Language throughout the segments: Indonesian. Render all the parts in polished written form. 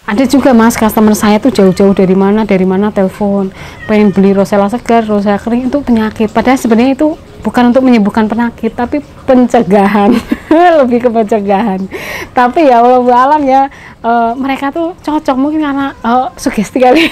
Ada juga mas customer saya tuh jauh-jauh dari mana telepon pengen beli rosella segar, rosella kering itu penyakit, padahal sebenarnya itu bukan untuk menyembuhkan penyakit tapi pencegahan. Lebih ke pencegahan, tapi ya Allah alam ya, mereka tuh cocok mungkin karena sugesti kali.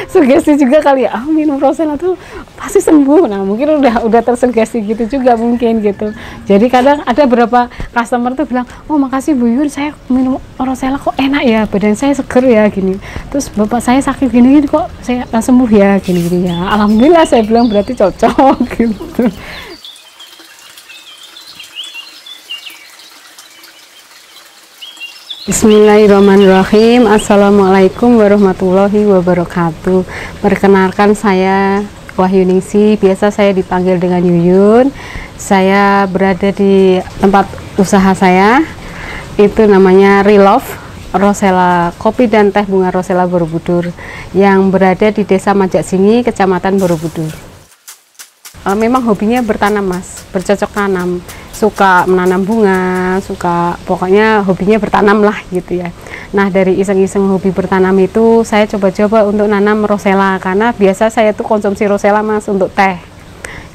Sugesti juga kali ya, minum rosella tuh pasti sembuh. Nah mungkin udah tersugesti gitu juga mungkin gitu. Jadi kadang ada beberapa customer tuh bilang, oh makasih Bu Yun, saya minum rosella kok enak ya, badan saya seger ya gini, terus bapak saya sakit gini kok saya sembuh ya gini ya, alhamdulillah saya bilang berarti cocok gitu. Bismillahirrahmanirrahim. Assalamualaikum warahmatullahi wabarakatuh. Perkenalkan, saya Wahyuningsi, biasa saya dipanggil dengan Yuyun. Saya berada di tempat usaha saya, itu namanya Relove Rosella Kopi dan Teh Bunga Rosella Borobudur, yang berada di Desa Majaksingi, Kecamatan Borobudur. Memang hobinya bertanam mas, bercocok tanam, suka menanam bunga, suka pokoknya hobinya bertanam lah gitu ya. Nah dari iseng-iseng hobi bertanam itu saya coba-coba untuk nanam rosella, karena biasa saya tuh konsumsi rosella mas untuk teh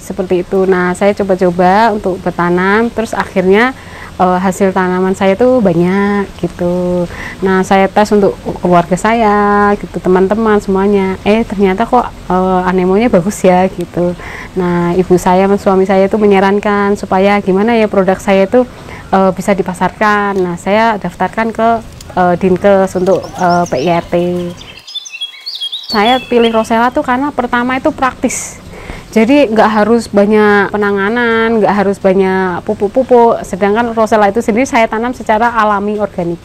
seperti itu. Nah saya coba-coba untuk bertanam, terus akhirnya hasil tanaman saya tuh banyak gitu. Nah saya tes untuk keluarga saya gitu, teman-teman semuanya, ternyata kok anemonya bagus ya gitu. Nah ibu saya dan suami saya itu menyarankan supaya gimana ya produk saya itu bisa dipasarkan. Nah saya daftarkan ke Dinkes untuk PIRT. Saya pilih rosella tuh karena pertama itu praktis. Jadi nggak harus banyak penanganan, nggak harus banyak pupuk-pupuk, sedangkan rosella itu sendiri saya tanam secara alami organik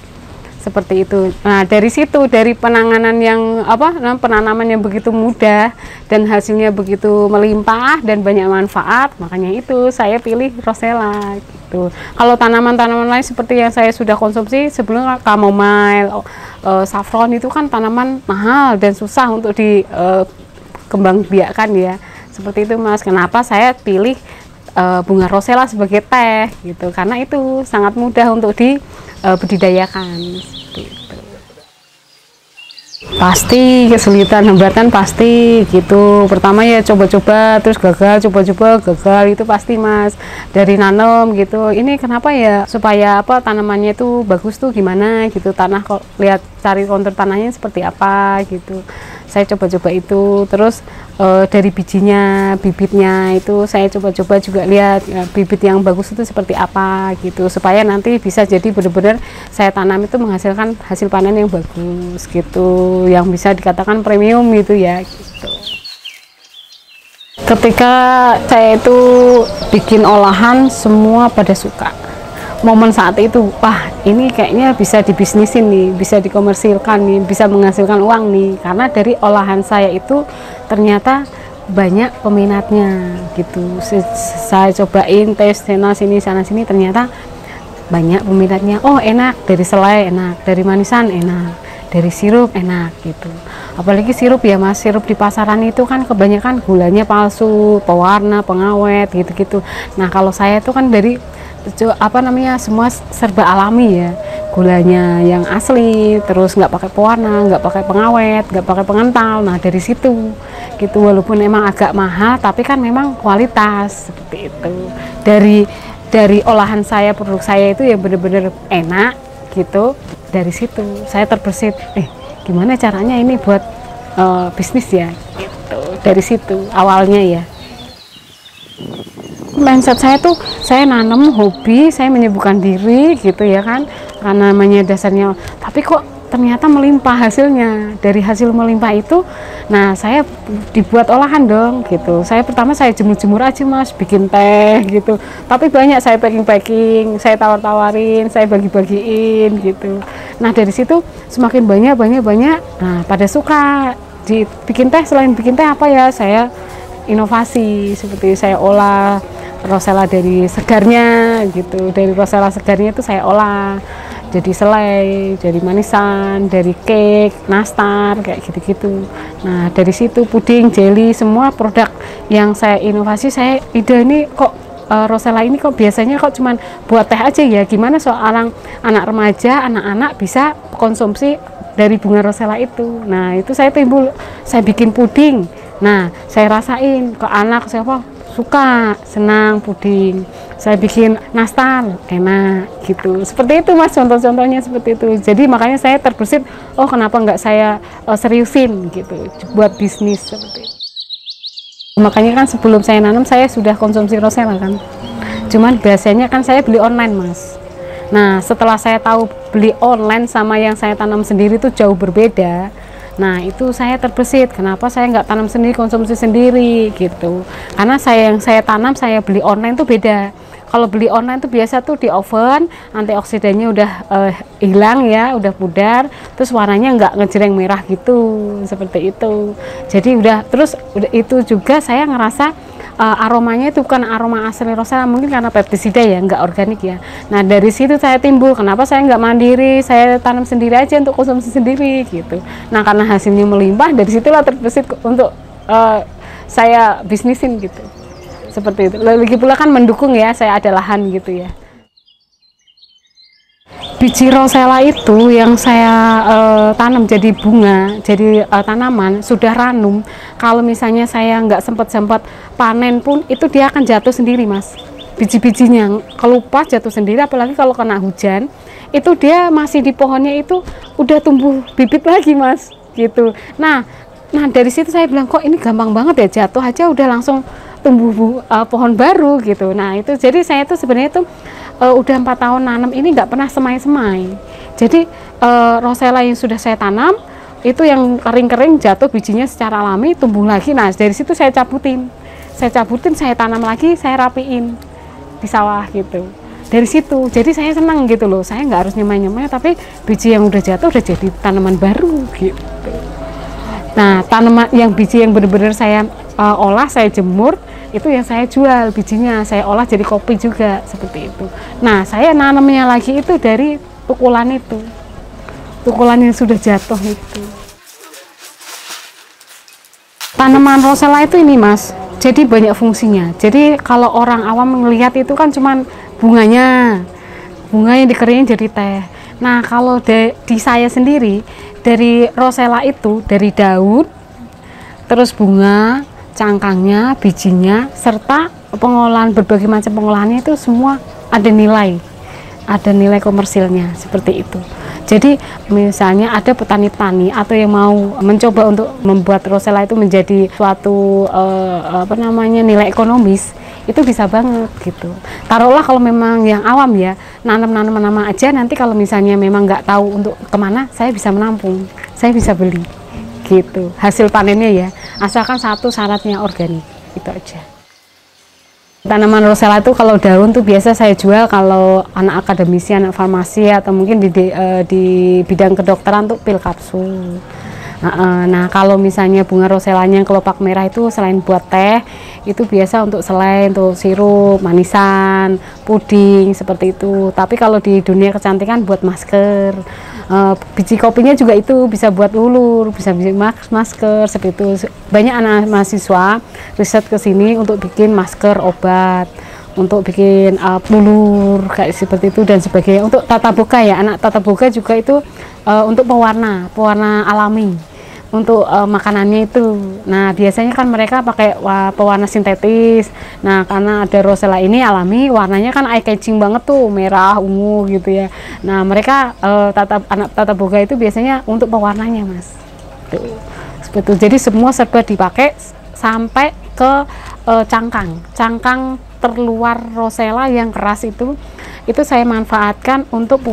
seperti itu. Nah dari situ, dari penanganan yang penanaman yang begitu mudah dan hasilnya begitu melimpah dan banyak manfaat, makanya itu saya pilih rosella gitu. Kalau tanaman-tanaman lain seperti yang saya sudah konsumsi sebelumnya, chamomile, saffron itu kan tanaman mahal dan susah untuk dikembangbiakkan ya. Seperti itu mas, kenapa saya pilih bunga rosella sebagai teh gitu, karena itu sangat mudah untuk dibudidayakan gitu. Pasti kesulitan, hambatan pasti gitu. Pertama ya coba-coba, terus gagal, coba-coba gagal, itu pasti mas. Dari nanam gitu, ini kenapa ya, supaya tanamannya itu bagus tuh gimana gitu, tanah kok lihat cari kontur tanahnya seperti apa gitu. Saya coba-coba itu, terus dari bijinya, bibitnya itu saya coba-coba juga lihat bibit yang bagus itu seperti apa gitu, supaya nanti bisa jadi benar-benar saya tanam itu menghasilkan hasil panen yang bagus gitu, yang bisa dikatakan premium gitu ya gitu. Ketika saya itu bikin olahan, semua pada suka. Momen saat itu, wah ini kayaknya bisa dibisnisin nih, bisa dikomersilkan nih, bisa menghasilkan uang nih, karena dari olahan saya itu ternyata banyak peminatnya gitu. Saya cobain tes sana sini, ternyata banyak peminatnya. Oh enak, dari selai enak, dari manisan enak, dari sirup enak gitu. Apalagi sirup ya mas, sirup di pasaran itu kan kebanyakan gulanya palsu, pewarna, pengawet gitu-gitu. Nah kalau saya itu kan dari semua serba alami ya, gulanya yang asli, terus nggak pakai pewarna, nggak pakai pengawet, nggak pakai pengental. Nah dari situ gitu, walaupun emang agak mahal tapi kan memang kualitas seperti itu. Dari olahan saya, produk saya itu ya bener-bener enak gitu. Dari situ saya terbersit, gimana caranya ini buat bisnis ya gitu. Dari situ awalnya ya. Mindset saya tuh, saya nanam hobi, saya menyibukkan diri gitu ya kan, karena namanya dasarnya, tapi kok ternyata melimpah hasilnya. Dari hasil melimpah itu, nah saya dibuat olahan dong gitu. Saya pertama saya jemur-jemur aja mas, bikin teh gitu, tapi banyak saya packing, saya tawar-tawarin, saya bagi-bagiin gitu. Nah dari situ semakin banyak, nah pada suka dibikin teh. Selain bikin teh apa ya, saya inovasi, seperti saya olah rosella dari segarnya gitu, dari rosella segarnya itu saya olah jadi selai, jadi manisan, dari cake, nastar, kayak gitu-gitu. Nah dari situ puding, jelly, semua produk yang saya inovasi, saya ide ini kok rosella ini kok biasanya kok cuman buat teh aja ya, gimana soal anak remaja, anak-anak bisa konsumsi dari bunga rosella itu. Nah itu saya timbul, saya bikin puding. Nah saya rasain ke anak siapa suka, senang puding. Saya bikin nastar, enak gitu. Seperti itu Mas, contoh-contohnya seperti itu. Jadi makanya saya terbersit, oh kenapa nggak saya seriusin gitu, buat bisnis seperti itu. Makanya kan sebelum saya nanam saya sudah konsumsi rosella kan. Cuman biasanya kan saya beli online Mas. Nah setelah saya tahu beli online sama yang saya tanam sendiri itu jauh berbeda. Nah itu saya terbesit, kenapa saya nggak tanam sendiri, konsumsi sendiri gitu. Karena yang saya tanam, saya beli online tuh beda. Kalau beli online tuh biasa tuh di oven, antioksidannya udah hilang ya, udah pudar, terus warnanya nggak ngejreng merah gitu, seperti itu. Jadi udah itu juga saya ngerasa aromanya itu bukan aroma asli rosella, mungkin karena pestisida ya, nggak organik ya. Nah dari situ saya timbul, kenapa saya nggak mandiri, saya tanam sendiri aja untuk konsumsi sendiri gitu. Nah karena hasilnya melimpah, dari situlah terbesit untuk saya bisnisin gitu, seperti itu. Lagi pula kan mendukung ya, saya ada lahan gitu ya. Biji rosella itu yang saya tanam jadi bunga, jadi tanaman sudah ranum. Kalau misalnya saya nggak sempat panen pun, itu dia akan jatuh sendiri Mas. Biji-bijinya kelupas jatuh sendiri, apalagi kalau kena hujan, itu dia masih di pohonnya itu udah tumbuh bibit lagi Mas, gitu. Nah dari situ saya bilang kok ini gampang banget ya, jatuh aja udah langsung tumbuh pohon baru gitu. Nah itu jadi saya tuh sebenarnya tuh udah 4 tahun nanam ini nggak pernah semai-semai. Jadi rosella yang sudah saya tanam itu yang kering-kering jatuh bijinya secara alami tumbuh lagi. Nah dari situ saya cabutin, saya tanam lagi, saya rapiin di sawah gitu. Dari situ jadi saya senang gitu loh, saya nggak harus nyemai-nyemai, tapi biji yang udah jatuh udah jadi tanaman baru gitu. Nah tanaman yang biji yang benar-benar saya olah, saya jemur, itu yang saya jual bijinya, saya olah jadi kopi juga, seperti itu. Nah saya nanamnya lagi itu dari tukulan yang sudah jatuh itu. Tanaman rosella itu ini Mas, jadi banyak fungsinya. Jadi kalau orang awam melihat itu kan cuman bunga yang dikeringin jadi teh. Nah kalau di saya sendiri, dari rosella itu dari daun, terus bunga, cangkangnya, bijinya, serta pengolahan, berbagai macam pengolahannya itu semua ada nilai komersilnya, seperti itu. Jadi misalnya ada petani-petani atau yang mau mencoba untuk membuat rosella itu menjadi suatu nilai ekonomis, itu bisa banget gitu. Taruhlah kalau memang yang awam ya, nanam aja, nanti kalau misalnya memang nggak tahu untuk kemana, saya bisa menampung, saya bisa beli gitu hasil panennya ya, asalkan satu syaratnya organik, itu aja. Tanaman rosella itu kalau daun tuh biasa saya jual kalau anak akademisi, anak farmasi, atau mungkin di bidang kedokteran tuh pil kapsul. Nah kalau misalnya bunga rosellanya yang kelopak merah itu selain buat teh, itu biasa untuk untuk sirup, manisan, puding, seperti itu. Tapi kalau di dunia kecantikan buat masker, biji kopinya juga itu bisa buat ulur, bisa masker, seperti itu. Banyak anak mahasiswa riset ke sini untuk bikin masker obat, untuk bikin ulur kayak seperti itu dan sebagainya. Untuk tata boga ya, anak tata boga juga itu untuk pewarna alami untuk makanannya itu. Nah biasanya kan mereka pakai pewarna sintetis. Nah karena ada rosella ini alami, warnanya kan eye catching banget tuh, merah, ungu gitu ya. Nah mereka anak tata boga itu biasanya untuk pewarnanya Mas. Tuh, seperti itu. Jadi semua serba dipakai sampai ke cangkang terluar rosella yang keras itu saya manfaatkan untuk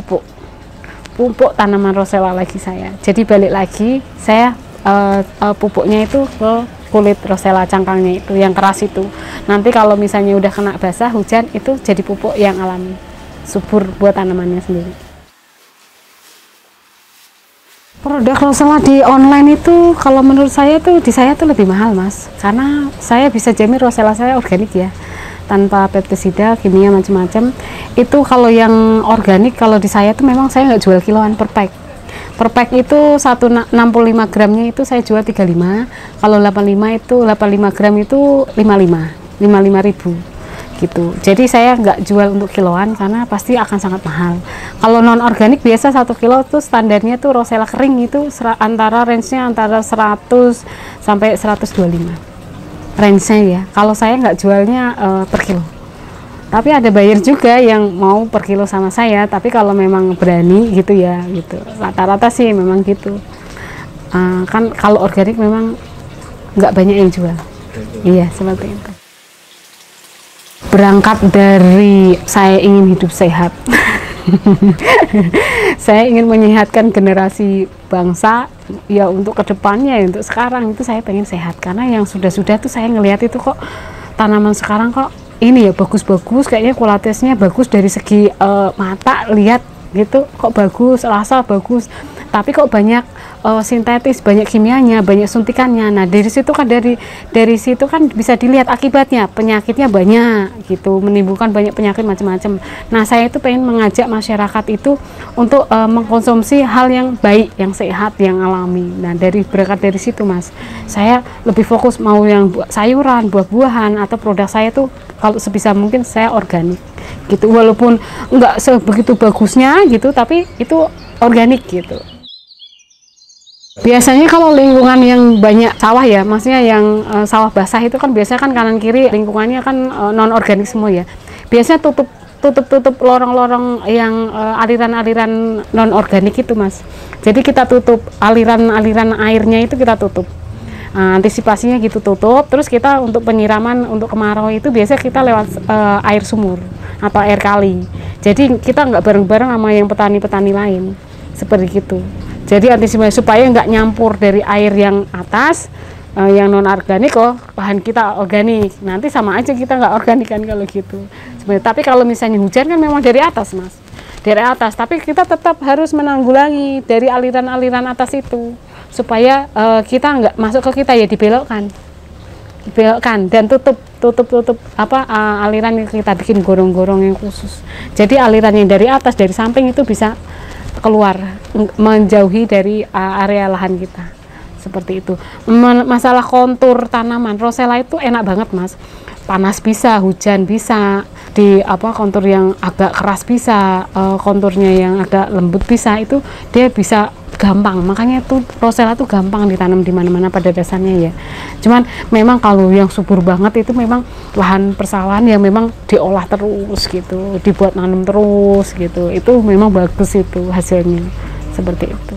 pupuk tanaman rosella lagi saya. Jadi balik lagi saya pupuknya itu ke kulit rosella, cangkangnya itu yang keras itu. Nanti kalau misalnya udah kena basah, hujan, itu jadi pupuk yang alami, subur buat tanamannya sendiri. Produk rosella di online itu kalau menurut saya tuh di saya tuh lebih mahal Mas, karena saya bisa jamin rosella saya organik ya, tanpa pestisida, kimia macam-macam. Itu kalau yang organik, kalau di saya tuh memang saya nggak jual kiloan per pack. Per pack itu 165 gramnya itu saya jual 35. Kalau 85 gram itu 55.000 gitu. Jadi saya nggak jual untuk kiloan karena pasti akan sangat mahal. Kalau non organik biasa 1 kilo tuh standarnya tuh rosella kering itu antara range-nya antara 100 sampai 125 range-nya ya. Kalau saya nggak jualnya per kilo. Tapi ada buyer juga yang mau per kilo sama saya, tapi kalau memang berani gitu ya gitu. Rata-rata sih memang gitu. Kan kalau organik memang nggak banyak yang jual. Iya, seperti itu. Berangkat dari saya ingin hidup sehat. Saya ingin menyehatkan generasi bangsa ya, untuk kedepannya ya, untuk sekarang itu saya pengen sehat, karena yang sudah-sudah tuh saya ngelihat itu kok tanaman sekarang kok ini ya bagus-bagus, kayaknya kualitasnya bagus dari segi mata lihat gitu, kok bagus, rasa bagus, tapi kok banyak sintetis, banyak kimianya, banyak suntikannya. Nah dari situ kan dari situ kan bisa dilihat akibatnya, penyakitnya banyak gitu, menimbulkan banyak penyakit macam-macam. Nah saya itu pengen mengajak masyarakat itu untuk mengkonsumsi hal yang baik, yang sehat, yang alami. Nah berangkat dari situ Mas, saya lebih fokus mau yang sayuran, buah-buahan, atau produk saya tuh kalau sebisa mungkin saya organik gitu, walaupun nggak sebegitu bagusnya gitu, tapi itu organik gitu. Biasanya kalau lingkungan yang banyak sawah ya, maksudnya yang sawah basah itu kan biasanya kan kanan kiri lingkungannya kan non organik semua ya. Biasanya tutup lorong-lorong yang aliran-aliran non organik itu Mas. Jadi kita tutup aliran-aliran airnya itu, kita tutup. Antisipasinya gitu, tutup. Terus kita untuk penyiraman untuk kemarau itu biasanya kita lewat air sumur atau air kali. Jadi kita nggak bareng-bareng sama yang petani-petani lain seperti itu. Jadi antisipasi supaya nggak nyampur dari air yang atas, yang non organik bahan kita organik, nanti sama aja kita nggak organik kan kalau gitu. Sebenarnya, tapi kalau misalnya hujan kan memang dari atas Mas, dari atas, tapi kita tetap harus menanggulangi dari aliran-aliran atas itu supaya kita nggak masuk ke kita ya, dibelokkan dan tutup aliran yang kita bikin gorong-gorong yang khusus. Jadi aliran yang dari atas, dari samping itu bisa keluar, menjauhi dari area lahan kita seperti itu. Masalah kontur tanaman rosella itu enak banget Mas, panas bisa, hujan bisa, di kontur yang agak keras bisa, konturnya yang agak lembut bisa, itu dia bisa gampang. Makanya tuh rosella tuh gampang ditanam di mana-mana pada dasarnya ya. Cuman memang kalau yang subur banget itu memang lahan persawahan yang memang diolah terus gitu, dibuat nanam terus gitu, itu memang bagus itu hasilnya seperti itu.